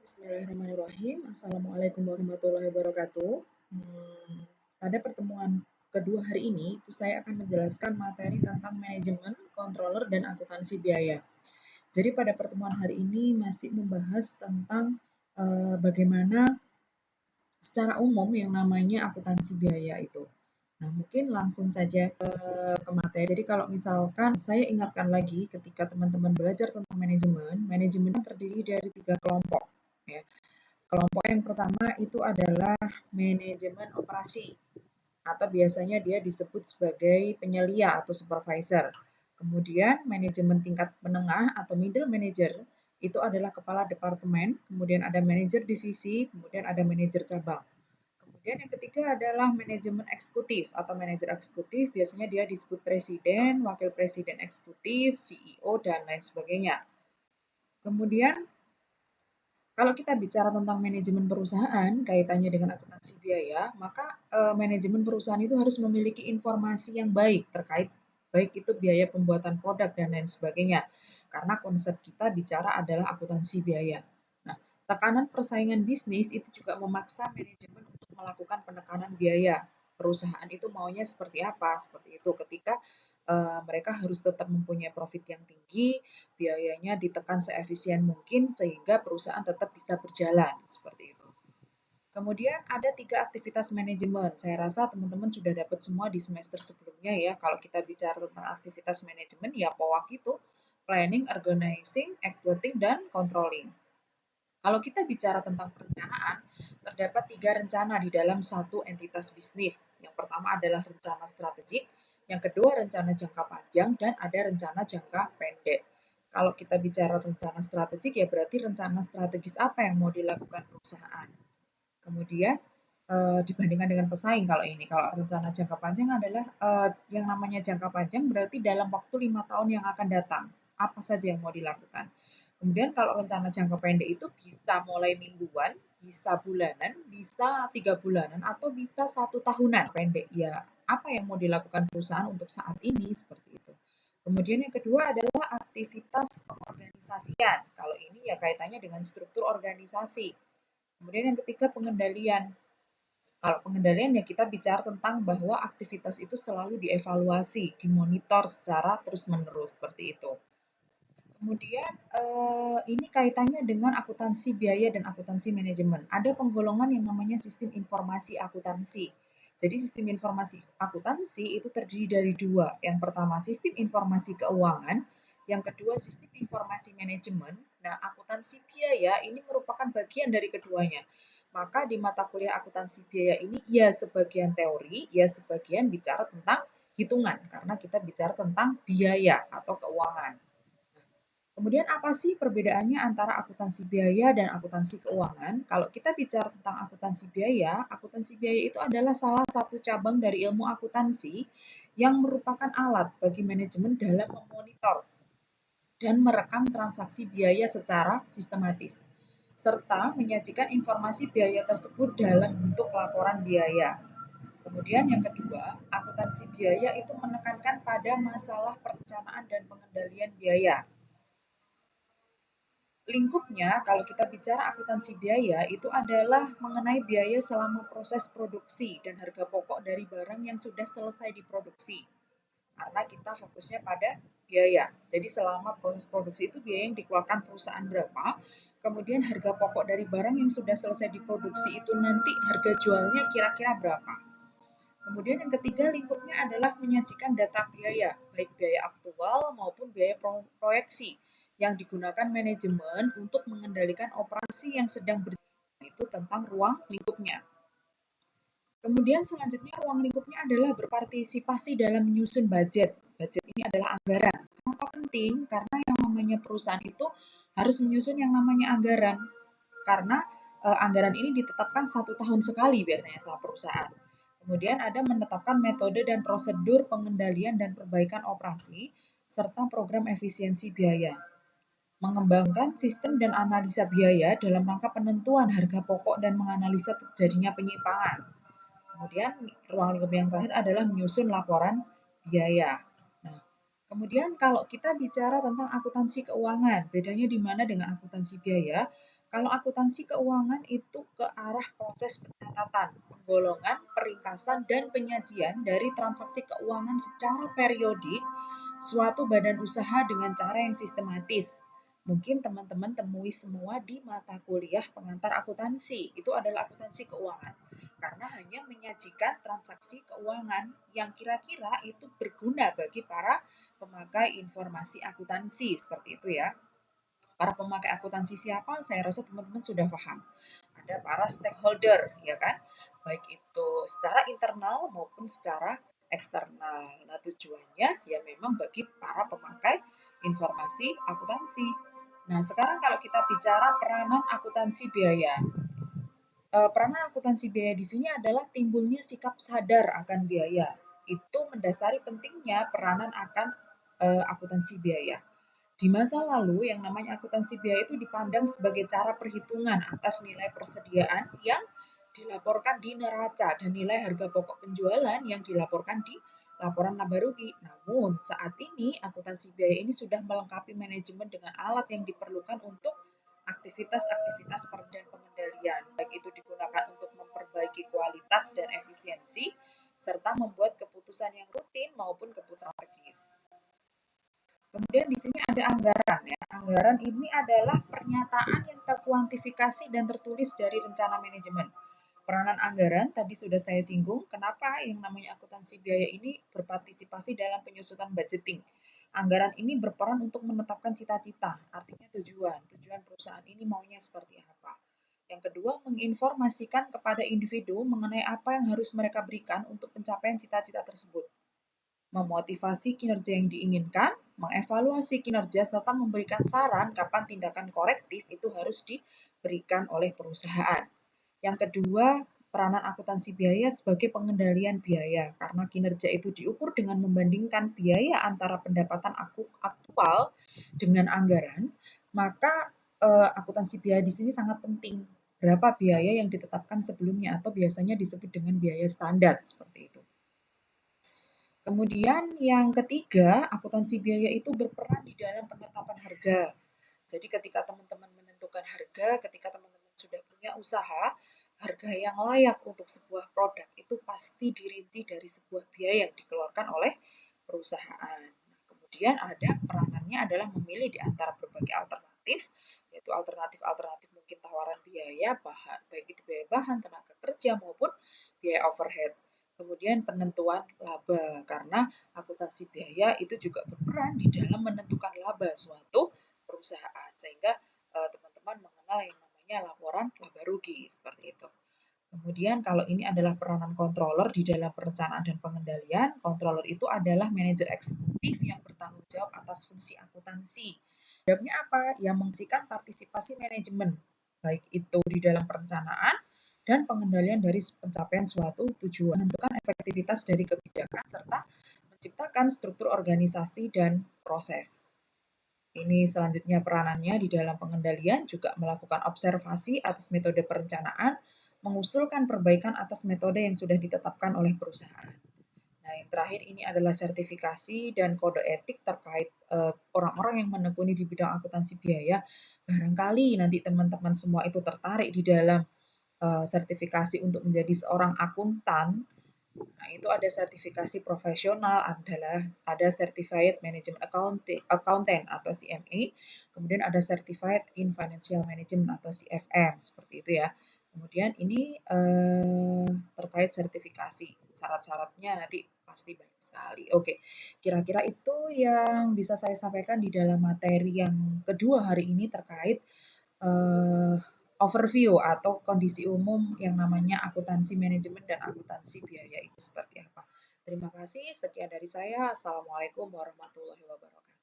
Bismillahirrahmanirrahim. Assalamualaikum warahmatullahi wabarakatuh. Pada pertemuan kedua hari ini, saya akan menjelaskan materi tentang manajemen, controller, dan akuntansi biaya. Jadi pada pertemuan hari ini masih membahas tentang bagaimana secara umum yang namanya akuntansi biaya itu. Nah, mungkin langsung saja ke materi. Jadi kalau misalkan saya ingatkan lagi ketika teman-teman belajar tentang manajemen, manajemen terdiri dari 3 kelompok. Ya. Kelompok yang pertama itu adalah manajemen operasi atau biasanya dia disebut sebagai penyelia atau supervisor. Kemudian manajemen tingkat menengah atau middle manager itu adalah kepala departemen, kemudian ada manajer divisi, kemudian ada manajer cabang. Kemudian yang ketiga adalah manajemen eksekutif atau manajer eksekutif, biasanya dia disebut presiden, wakil presiden eksekutif, CEO, dan lain sebagainya. Kemudian kalau kita bicara tentang manajemen perusahaan, kaitannya dengan akuntansi biaya, maka manajemen perusahaan itu harus memiliki informasi yang baik terkait baik itu biaya pembuatan produk dan lain sebagainya. Karena konsep kita bicara adalah akuntansi biaya. Nah, tekanan persaingan bisnis itu juga memaksa manajemen untuk melakukan penekanan biaya. Perusahaan itu maunya seperti apa? Seperti itu ketika mereka harus tetap mempunyai profit yang tinggi, biayanya ditekan seefisien mungkin sehingga perusahaan tetap bisa berjalan seperti itu. Kemudian ada 3 aktivitas manajemen. Saya rasa teman-teman sudah dapat semua di semester sebelumnya ya. Kalau kita bicara tentang aktivitas manajemen ya POAK itu planning, organizing, actuating, dan controlling. Kalau kita bicara tentang perencanaan, terdapat 3 rencana di dalam satu entitas bisnis. Yang pertama adalah rencana strategik, yang kedua rencana jangka panjang, dan ada rencana jangka pendek. Kalau kita bicara rencana strategik ya berarti rencana strategis apa yang mau dilakukan perusahaan. Kemudian dibandingkan dengan pesaing kalau ini. Kalau rencana jangka panjang adalah yang namanya jangka panjang berarti dalam waktu 5 tahun yang akan datang. Apa saja yang mau dilakukan. Kemudian kalau rencana jangka pendek itu bisa mulai mingguan, bisa bulanan, bisa 3 bulanan, atau bisa 1 tahunan pendek. Ya, apa yang mau dilakukan perusahaan untuk saat ini seperti itu. Kemudian yang kedua adalah aktivitas pengorganisasian. Kalau ini ya kaitannya dengan struktur organisasi. Kemudian yang ketiga pengendalian. Kalau pengendalian ya kita bicara tentang bahwa aktivitas itu selalu dievaluasi, dimonitor secara terus-menerus seperti itu. Kemudian ini kaitannya dengan akuntansi biaya dan akuntansi manajemen. Ada penggolongan yang namanya sistem informasi akuntansi. Jadi sistem informasi akuntansi itu terdiri dari 2. Yang pertama sistem informasi keuangan, yang kedua sistem informasi manajemen. Nah, akuntansi biaya ini merupakan bagian dari keduanya. Maka di mata kuliah akuntansi biaya ini ya sebagian teori, ya sebagian bicara tentang hitungan karena kita bicara tentang biaya atau keuangan. Kemudian apa sih perbedaannya antara akuntansi biaya dan akuntansi keuangan? Kalau kita bicara tentang akuntansi biaya itu adalah salah satu cabang dari ilmu akuntansi yang merupakan alat bagi manajemen dalam memonitor dan merekam transaksi biaya secara sistematis, serta menyajikan informasi biaya tersebut dalam bentuk laporan biaya. Kemudian yang kedua, akuntansi biaya itu menekankan pada masalah perencanaan dan pengendalian biaya. Lingkupnya, kalau kita bicara akuntansi biaya, itu adalah mengenai biaya selama proses produksi dan harga pokok dari barang yang sudah selesai diproduksi. Karena kita fokusnya pada biaya. Jadi selama proses produksi itu biaya yang dikeluarkan perusahaan berapa, kemudian harga pokok dari barang yang sudah selesai diproduksi itu nanti harga jualnya kira-kira berapa. Kemudian yang ketiga lingkupnya adalah menyajikan data biaya, baik biaya aktual maupun biaya proyeksi yang digunakan manajemen untuk mengendalikan operasi yang sedang berjalan, itu tentang ruang lingkupnya. Kemudian selanjutnya ruang lingkupnya adalah berpartisipasi dalam menyusun budget. Budget ini adalah anggaran. Kenapa penting? Karena yang namanya perusahaan itu harus menyusun yang namanya anggaran. Karena anggaran ini ditetapkan 1 tahun sekali biasanya sama perusahaan. Kemudian ada menetapkan metode dan prosedur pengendalian dan perbaikan operasi, serta program efisiensi biaya. Mengembangkan sistem dan analisa biaya dalam rangka penentuan harga pokok dan menganalisa terjadinya penyimpangan. Kemudian ruang lingkup yang terakhir adalah menyusun laporan biaya. Nah, kemudian kalau kita bicara tentang akuntansi keuangan, bedanya di mana dengan akuntansi biaya? Kalau akuntansi keuangan itu ke arah proses pencatatan, penggolongan, peringkasan, dan penyajian dari transaksi keuangan secara periodik suatu badan usaha dengan cara yang sistematis. Mungkin teman-teman temui semua di mata kuliah pengantar akuntansi. Itu adalah akuntansi keuangan. Karena hanya menyajikan transaksi keuangan yang kira-kira itu berguna bagi para pemakai informasi akuntansi. Seperti itu ya. Para pemakai akuntansi siapa? Saya rasa teman-teman sudah paham. Ada para stakeholder, ya kan? Baik itu secara internal maupun secara eksternal. Nah, tujuannya ya memang bagi para pemakai informasi akuntansi. Nah, sekarang kalau kita bicara peranan akuntansi biaya. Peranan akuntansi biaya di sini adalah timbulnya sikap sadar akan biaya. Itu mendasari pentingnya peranan akan akuntansi biaya. Di masa lalu, yang namanya akuntansi biaya itu dipandang sebagai cara perhitungan atas nilai persediaan yang dilaporkan di neraca dan nilai harga pokok penjualan yang dilaporkan di laporan laba rugi. Namun, saat ini akuntansi biaya ini sudah melengkapi manajemen dengan alat yang diperlukan untuk aktivitas-aktivitas dan pengendalian, baik itu digunakan untuk memperbaiki kualitas dan efisiensi, serta membuat keputusan yang rutin maupun keputusan strategis. Kemudian di sini ada anggaran ya. Anggaran ini adalah pernyataan yang terkuantifikasi dan tertulis dari rencana manajemen. Peranan anggaran tadi sudah saya singgung, kenapa yang namanya akuntansi biaya ini berpartisipasi dalam penyusunan budgeting. Anggaran ini berperan untuk menetapkan cita-cita, artinya tujuan perusahaan ini maunya seperti apa. Yang kedua, menginformasikan kepada individu mengenai apa yang harus mereka berikan untuk pencapaian cita-cita tersebut, memotivasi kinerja yang diinginkan, mengevaluasi kinerja, serta memberikan saran kapan tindakan korektif itu harus diberikan oleh perusahaan. Yang kedua, peranan akuntansi biaya sebagai pengendalian biaya, karena kinerja itu diukur dengan membandingkan biaya antara pendapatan aktual dengan anggaran, maka akuntansi biaya di sini sangat penting. Berapa biaya yang ditetapkan sebelumnya atau biasanya disebut dengan biaya standar seperti itu. Kemudian yang ketiga, akuntansi biaya itu berperan di dalam penetapan harga. Jadi ketika teman-teman menentukan harga, ketika teman-teman sudah punya usaha, harga yang layak untuk sebuah produk itu pasti dirinci dari sebuah biaya yang dikeluarkan oleh perusahaan. Nah, kemudian ada peranannya adalah memilih di antara berbagai alternatif, yaitu alternatif mungkin tawaran biaya, bahan, baik itu biaya bahan, tenaga kerja maupun biaya overhead. Kemudian penentuan laba, karena akuntansi biaya itu juga berperan di dalam menentukan laba suatu perusahaan, sehingga teman-teman mengenal yang namanya laporan laba rugi, seperti itu. Kemudian kalau ini adalah peranan controller di dalam perencanaan dan pengendalian, controller itu adalah manajer eksekutif yang bertanggung jawab atas fungsi akuntansi. Jawabnya apa? Yang mengisikan partisipasi manajemen, baik itu di dalam perencanaan dan pengendalian dari pencapaian suatu tujuan, menentukan efektivitas dari kebijakan, serta menciptakan struktur organisasi dan proses. Ini selanjutnya peranannya di dalam pengendalian juga melakukan observasi atas metode perencanaan, mengusulkan perbaikan atas metode yang sudah ditetapkan oleh perusahaan. Nah, yang terakhir ini adalah sertifikasi dan kode etik terkait orang-orang yang menekuni di bidang akuntansi biaya. Barangkali nanti teman-teman semua itu tertarik di dalam sertifikasi untuk menjadi seorang akuntan. Nah, itu ada sertifikasi profesional, ada Certified Management Accountant atau CMA, kemudian ada Certified in Financial Management atau CFM, seperti itu ya. Kemudian ini terkait sertifikasi, syarat-syaratnya nanti pasti banyak sekali. Oke, kira-kira itu yang bisa saya sampaikan di dalam materi yang kedua hari ini terkait uh, overview atau kondisi umum yang namanya akuntansi manajemen dan akuntansi biaya itu seperti apa. Terima kasih, sekian dari saya. Assalamualaikum warahmatullahi wabarakatuh.